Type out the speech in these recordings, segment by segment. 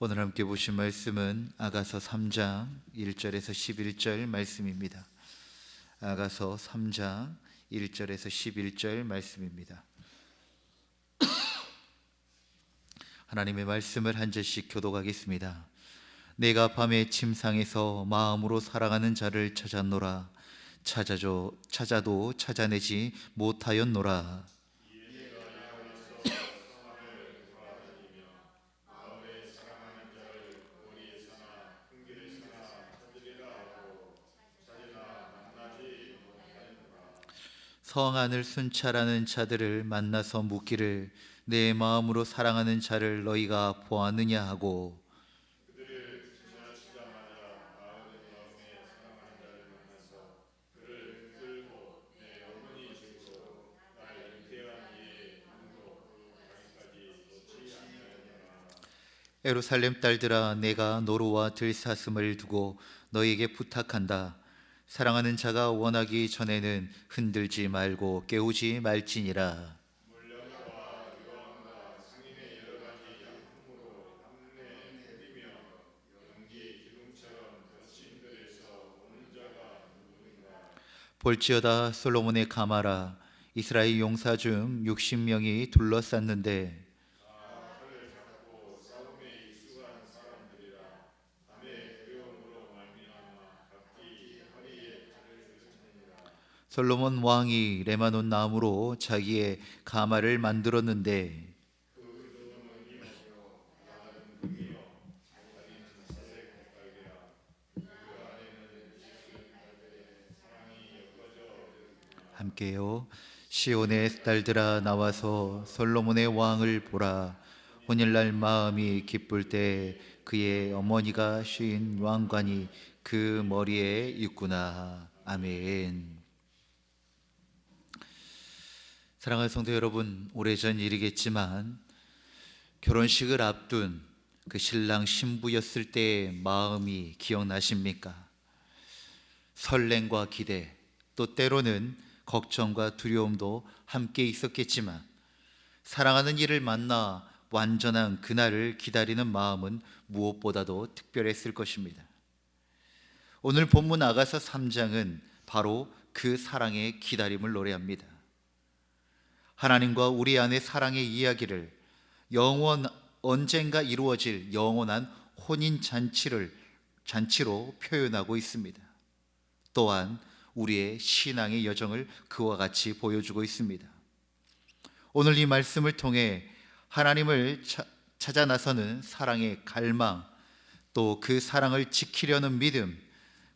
오늘 함께 보신 말씀은 아가서 3장 1절에서 11절 말씀입니다. 아가서 3장 1절에서 11절 말씀입니다. 하나님의 말씀을 한 절씩 교독하겠습니다. 내가 밤에 침상에서 마음으로 사랑하는 자를 찾았노라. 찾아도 찾아내지 못하였노라. 성안을 순찰하는 자들을 만나서 묻기를 내 마음으로 사랑하는 자를 너희가 보았느냐 하고, 예루살렘 딸들아, 내가 노루와 들사슴을 두고 너희에게 부탁한다. 사랑하는 자가 원하기 전에는 흔들지 말고 깨우지 말지니라. 볼지어다 솔로몬의 가마라. 이스라엘 용사 중 60명이 둘러쌌는데 솔로몬 왕이 레바논 나무로 자기의 가마를 만들었는데 함께요. 시온의 딸들아, 나와서 솔로몬의 왕을 보라. 오늘날 마음이 기쁠 때 그의 어머니가 쉰 왕관이 그 머리에 있구나. 아멘. 사랑하는 성도 여러분, 오래전 일이겠지만 결혼식을 앞둔 그 신랑 신부였을 때의 마음이 기억나십니까? 설렘과 기대, 또 때로는 걱정과 두려움도 함께 있었겠지만 사랑하는 이를 만나 완전한 그날을 기다리는 마음은 무엇보다도 특별했을 것입니다. 오늘 본문 아가서 3장은 바로 그 사랑의 기다림을 노래합니다. 하나님과 우리 안의 사랑의 이야기를 언젠가 이루어질 영원한 혼인 잔치로 표현하고 있습니다. 또한 우리의 신앙의 여정을 그와 같이 보여주고 있습니다. 오늘 이 말씀을 통해 하나님을 찾아 나서는 사랑의 갈망, 또 그 사랑을 지키려는 믿음,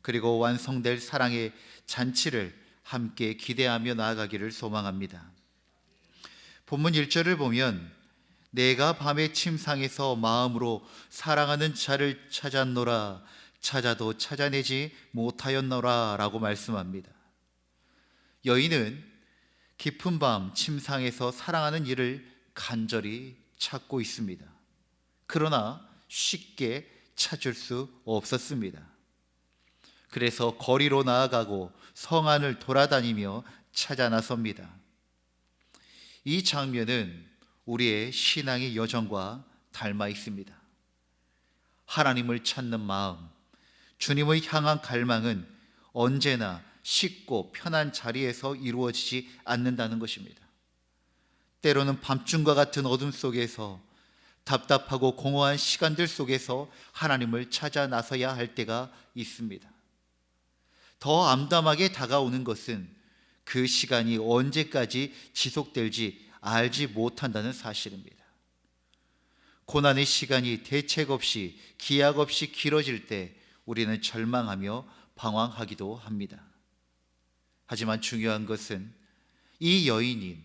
그리고 완성될 사랑의 잔치를 함께 기대하며 나아가기를 소망합니다. 본문 1절을 보면 내가 밤의 침상에서 마음으로 사랑하는 자를 찾았노라. 찾아도 찾아내지 못하였노라 라고 말씀합니다. 여인은 깊은 밤 침상에서 사랑하는 이를 간절히 찾고 있습니다. 그러나 쉽게 찾을 수 없었습니다. 그래서 거리로 나아가고 성안을 돌아다니며 찾아 나섭니다. 이 장면은 우리의 신앙의 여정과 닮아 있습니다. 하나님을 찾는 마음, 주님을 향한 갈망은 언제나 쉽고 편한 자리에서 이루어지지 않는다는 것입니다. 때로는 밤중과 같은 어둠 속에서, 답답하고 공허한 시간들 속에서 하나님을 찾아 나서야 할 때가 있습니다. 더 암담하게 다가오는 것은 그 시간이 언제까지 지속될지 알지 못한다는 사실입니다. 고난의 시간이 대책 없이, 기약 없이 길어질 때 우리는 절망하며 방황하기도 합니다. 하지만 중요한 것은 이 여인이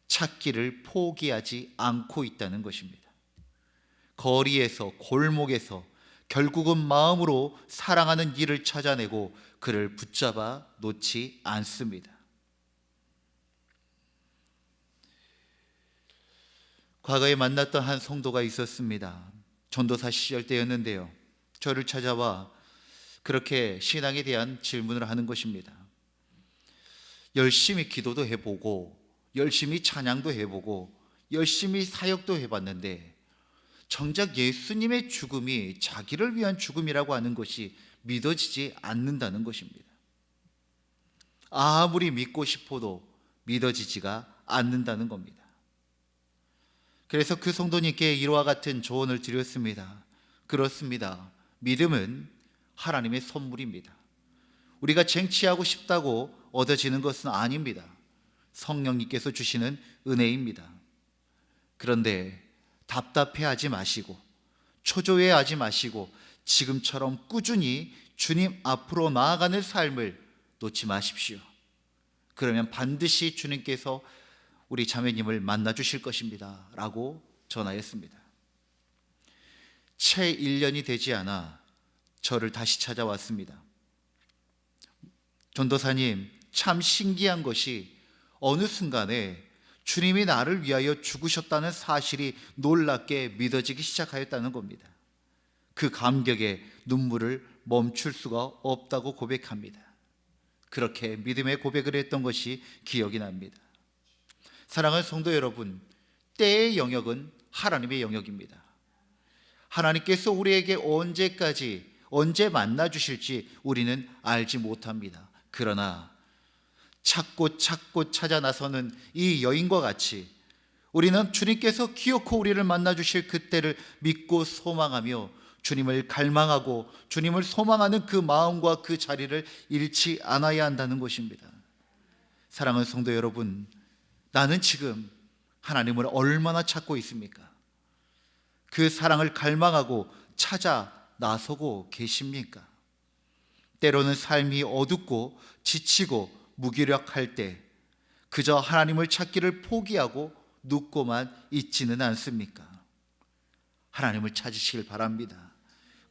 찾기를 포기하지 않고 있다는 것입니다. 거리에서, 골목에서 결국은 마음으로 사랑하는 이를 찾아내고 그를 붙잡아 놓지 않습니다. 과거에 만났던 한 성도가 있었습니다. 전도사 시절 때였는데요, 저를 찾아와 그렇게 신앙에 대한 질문을 하는 것입니다. 열심히 기도도 해보고 열심히 찬양도 해보고 열심히 사역도 해봤는데 정작 예수님의 죽음이 자기를 위한 죽음이라고 하는 것이 믿어지지 않는다는 것입니다. 아무리 믿고 싶어도 믿어지지가 않는다는 겁니다. 그래서 그 성도님께 이와 같은 조언을 드렸습니다. 그렇습니다. 믿음은 하나님의 선물입니다. 우리가 쟁취하고 싶다고 얻어지는 것은 아닙니다. 성령님께서 주시는 은혜입니다. 그런데 답답해하지 마시고 초조해하지 마시고 지금처럼 꾸준히 주님 앞으로 나아가는 삶을 놓지 마십시오. 그러면 반드시 주님께서 우리 자매님을 만나 주실 것입니다 라고 전하였습니다. 채 1년이 되지 않아 저를 다시 찾아왔습니다. 전도사님, 참 신기한 것이 어느 순간에 주님이 나를 위하여 죽으셨다는 사실이 놀랍게 믿어지기 시작하였다는 겁니다. 그 감격에 눈물을 멈출 수가 없다고 고백합니다. 그렇게 믿음의 고백을 했던 것이 기억이 납니다. 사랑하는 성도 여러분, 때의 영역은 하나님의 영역입니다. 하나님께서 우리에게 언제 만나 주실지 우리는 알지 못합니다. 그러나 찾고 찾아 나서는 이 여인과 같이 우리는 주님께서 기어코 우리를 만나 주실 그때를 믿고 소망하며 주님을 갈망하고 주님을 소망하는 그 마음과 그 자리를 잃지 않아야 한다는 것입니다. 사랑하는 성도 여러분, 나는 지금 하나님을 얼마나 찾고 있습니까? 그 사랑을 갈망하고 찾아 나서고 계십니까? 때로는 삶이 어둡고 지치고 무기력할 때 그저 하나님을 찾기를 포기하고 눕고만 있지는 않습니까? 하나님을 찾으시길 바랍니다.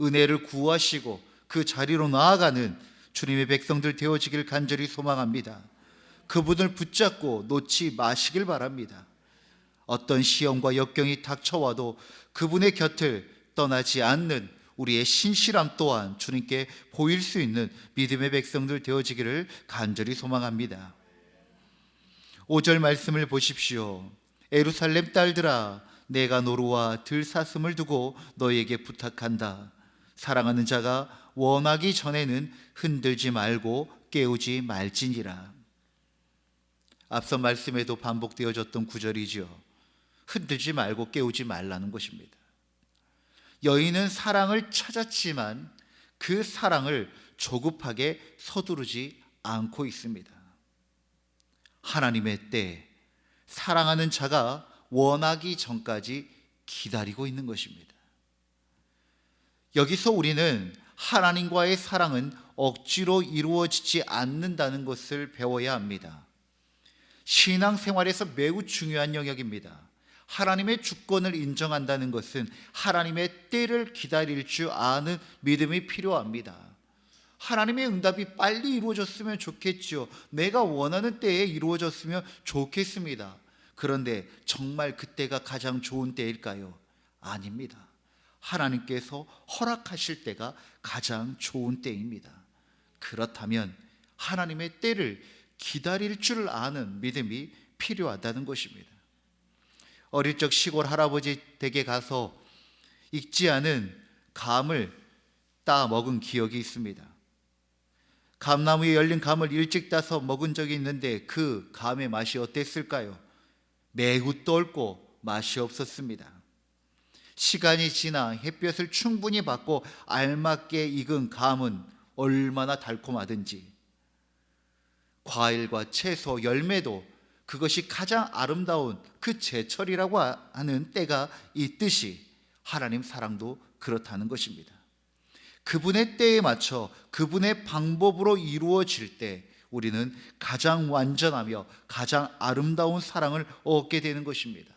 은혜를 구하시고 그 자리로 나아가는 주님의 백성들 되어지길 간절히 소망합니다. 그분을 붙잡고 놓지 마시길 바랍니다. 어떤 시험과 역경이 닥쳐와도 그분의 곁을 떠나지 않는 우리의 신실함 또한 주님께 보일 수 있는 믿음의 백성들 되어지기를 간절히 소망합니다. 5절 말씀을 보십시오. 예루살렘 딸들아, 내가 노루와 들사슴을 두고 너에게 부탁한다. 사랑하는 자가 원하기 전에는 흔들지 말고 깨우지 말지니라. 앞서 말씀에도 반복되어졌던 구절이죠. 흔들지 말고 깨우지 말라는 것입니다. 여인은 사랑을 찾았지만 그 사랑을 조급하게 서두르지 않고 있습니다. 하나님의 때, 사랑하는 자가 원하기 전까지 기다리고 있는 것입니다. 여기서 우리는 하나님과의 사랑은 억지로 이루어지지 않는다는 것을 배워야 합니다. 신앙생활에서 매우 중요한 영역입니다. 하나님의 주권을 인정한다는 것은 하나님의 때를 기다릴 줄 아는 믿음이 필요합니다. 하나님의 응답이 빨리 이루어졌으면 좋겠죠. 내가 원하는 때에 이루어졌으면 좋겠습니다. 그런데 정말 그때가 가장 좋은 때일까요? 아닙니다. 하나님께서 허락하실 때가 가장 좋은 때입니다. 그렇다면 하나님의 때를 기다릴 줄 아는 믿음이 필요하다는 것입니다. 어릴 적 시골 할아버지 댁에 가서 익지 않은 감을 따 먹은 기억이 있습니다. 감나무에 열린 감을 일찍 따서 먹은 적이 있는데 그 감의 맛이 어땠을까요? 매우 떫고 맛이 없었습니다. 시간이 지나 햇볕을 충분히 받고 알맞게 익은 감은 얼마나 달콤하든지 과일과 채소, 열매도 그것이 가장 아름다운 그 제철이라고 하는 때가 있듯이 하나님 사랑도 그렇다는 것입니다. 그분의 때에 맞춰 그분의 방법으로 이루어질 때 우리는 가장 완전하며 가장 아름다운 사랑을 얻게 되는 것입니다.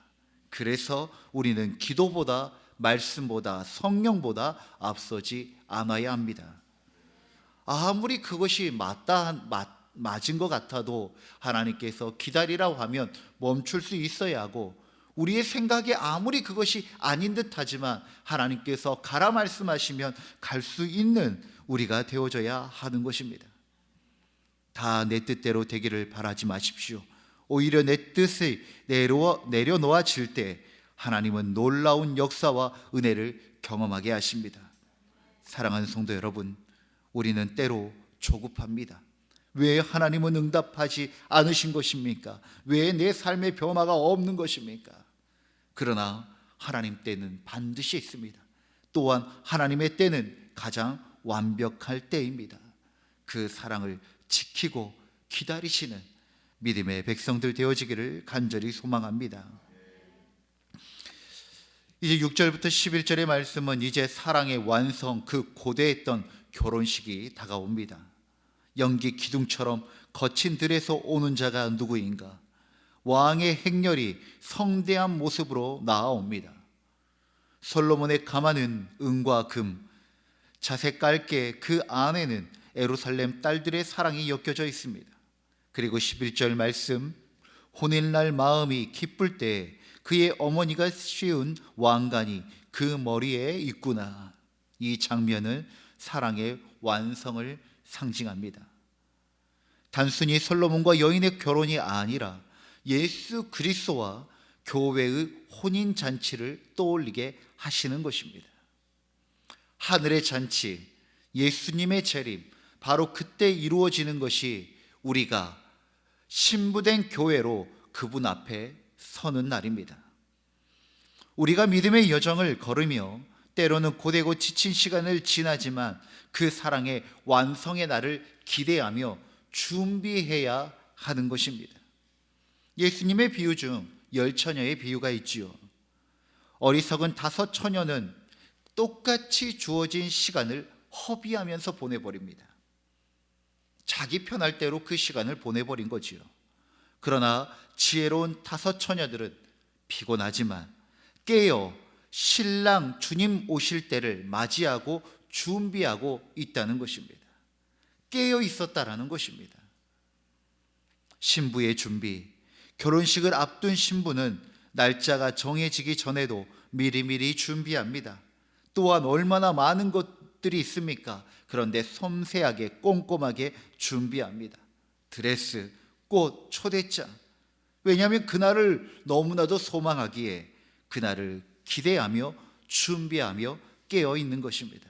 그래서 우리는 기도보다 말씀보다 성령보다 앞서지 않아야 합니다. 아무리 그것이 맞은 것 같아도 하나님께서 기다리라고 하면 멈출 수 있어야 하고, 우리의 생각에 아무리 그것이 아닌 듯 하지만 하나님께서 가라 말씀하시면 갈 수 있는 우리가 되어져야 하는 것입니다. 다 내 뜻대로 되기를 바라지 마십시오. 오히려 내 뜻이 내려놓아질 때 하나님은 놀라운 역사와 은혜를 경험하게 하십니다. 사랑하는 성도 여러분, 우리는 때로 조급합니다. 왜 하나님은 응답하지 않으신 것입니까? 왜 내 삶의 변화가 없는 것입니까? 그러나 하나님 때는 반드시 있습니다. 또한 하나님의 때는 가장 완벽할 때입니다. 그 사랑을 지키고 기다리시는 믿음의 백성들 되어지기를 간절히 소망합니다. 이제 6절부터 11절의 말씀은 이제 사랑의 완성, 그 고대했던 결혼식이 다가옵니다. 연기 기둥처럼 거친 들에서 오는 자가 누구인가? 왕의 행렬이 성대한 모습으로 나아옵니다. 솔로몬의 가마는 은과 금, 자색 깔게 그 안에는 예루살렘 딸들의 사랑이 엮여져 있습니다. 그리고 11절 말씀, 혼인날 마음이 기쁠 때 그의 어머니가 씌운 왕관이 그 머리에 있구나. 이 장면은 사랑의 완성을 상징합니다. 단순히 솔로몬과 여인의 결혼이 아니라 예수 그리스도와 교회의 혼인 잔치를 떠올리게 하시는 것입니다. 하늘의 잔치, 예수님의 재림, 바로 그때 이루어지는 것이 우리가 신부된 교회로 그분 앞에 서는 날입니다. 우리가 믿음의 여정을 걸으며 때로는 고되고 지친 시간을 지나지만 그 사랑의 완성의 날을 기대하며 준비해야 하는 것입니다. 예수님의 비유 중 10처녀의 비유가 있지요. 어리석은 5처녀는 똑같이 주어진 시간을 허비하면서 보내버립니다. 자기 편할 대로 그 시간을 보내버린 거지요. 그러나 지혜로운 5처녀들은 피곤하지만 깨어 신랑 주님 오실 때를 맞이하고 준비하고 있다는 것입니다. 깨어 있었다라는 것입니다. 신부의 준비, 결혼식을 앞둔 신부는 날짜가 정해지기 전에도 미리미리 준비합니다. 또한 얼마나 많은 것들이 있습니까? 그런데 섬세하게 꼼꼼하게 준비합니다. 드레스, 꽃, 초대장. 왜냐하면 그날을 너무나도 소망하기에 그날을 기대하며 준비하며 깨어 있는 것입니다.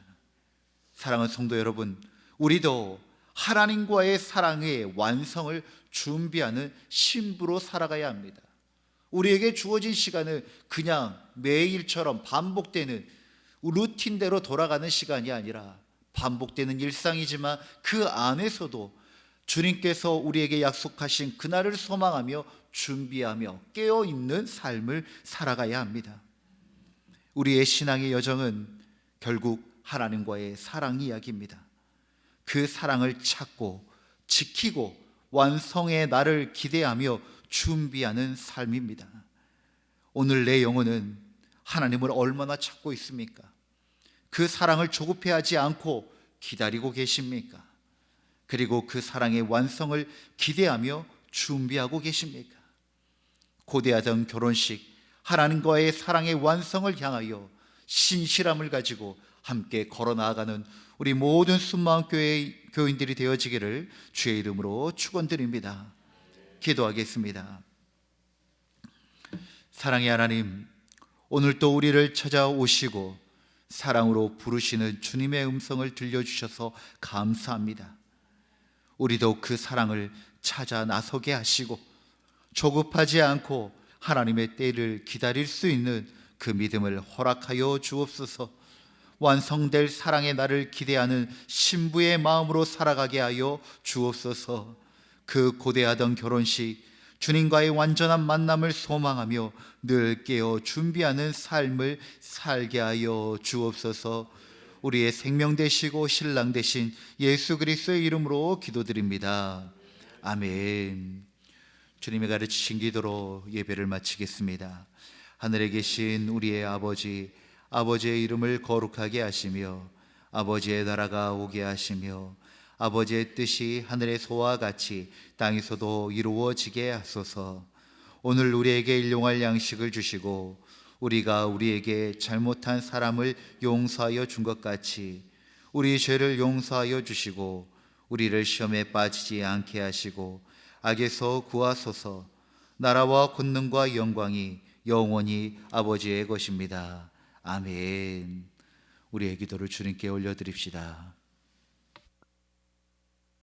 사랑하는 성도 여러분, 우리도 하나님과의 사랑의 완성을 준비하는 신부로 살아가야 합니다. 우리에게 주어진 시간은 그냥 매일처럼 반복되는 루틴대로 돌아가는 시간이 아니라 반복되는 일상이지만 그 안에서도 주님께서 우리에게 약속하신 그날을 소망하며 준비하며 깨어있는 삶을 살아가야 합니다. 우리의 신앙의 여정은 결국 하나님과의 사랑 이야기입니다. 그 사랑을 찾고 지키고 완성의 날을 기대하며 준비하는 삶입니다. 오늘 내 영혼은 하나님을 얼마나 찾고 있습니까? 그 사랑을 조급해하지 않고 기다리고 계십니까? 그리고 그 사랑의 완성을 기대하며 준비하고 계십니까? 고대하던 결혼식, 하나님과의 사랑의 완성을 향하여 신실함을 가지고 함께 걸어 나아가는 우리 모든 순마음교회 교인들이 되어지기를 주의 이름으로 축원드립니다. 기도하겠습니다. 사랑의 하나님, 오늘 또 우리를 찾아오시고 사랑으로 부르시는 주님의 음성을 들려주셔서 감사합니다. 우리도 그 사랑을 찾아 나서게 하시고 조급하지 않고 하나님의 때를 기다릴 수 있는 그 믿음을 허락하여 주옵소서. 완성될 사랑의 날을 기대하는 신부의 마음으로 살아가게 하여 주옵소서. 그 고대하던 결혼식, 주님과의 완전한 만남을 소망하며 늘 깨어 준비하는 삶을 살게 하여 주옵소서. 우리의 생명 되시고 신랑 되신 예수 그리스도의 이름으로 기도드립니다. 아멘. 주님이 가르치신 기도로 예배를 마치겠습니다. 하늘에 계신 우리의 아버지, 아버지의 이름을 거룩하게 하시며 아버지의 나라가 오게 하시며 아버지의 뜻이 하늘에서와 같이 땅에서도 이루어지게 하소서. 오늘 우리에게 일용할 양식을 주시고 우리가 우리에게 잘못한 사람을 용서하여 준 것 같이 우리 죄를 용서하여 주시고 우리를 시험에 빠지지 않게 하시고 악에서 구하소서. 나라와 권능과 영광이 영원히 아버지의 것입니다. 아멘. 우리의 기도를 주님께 올려드립시다.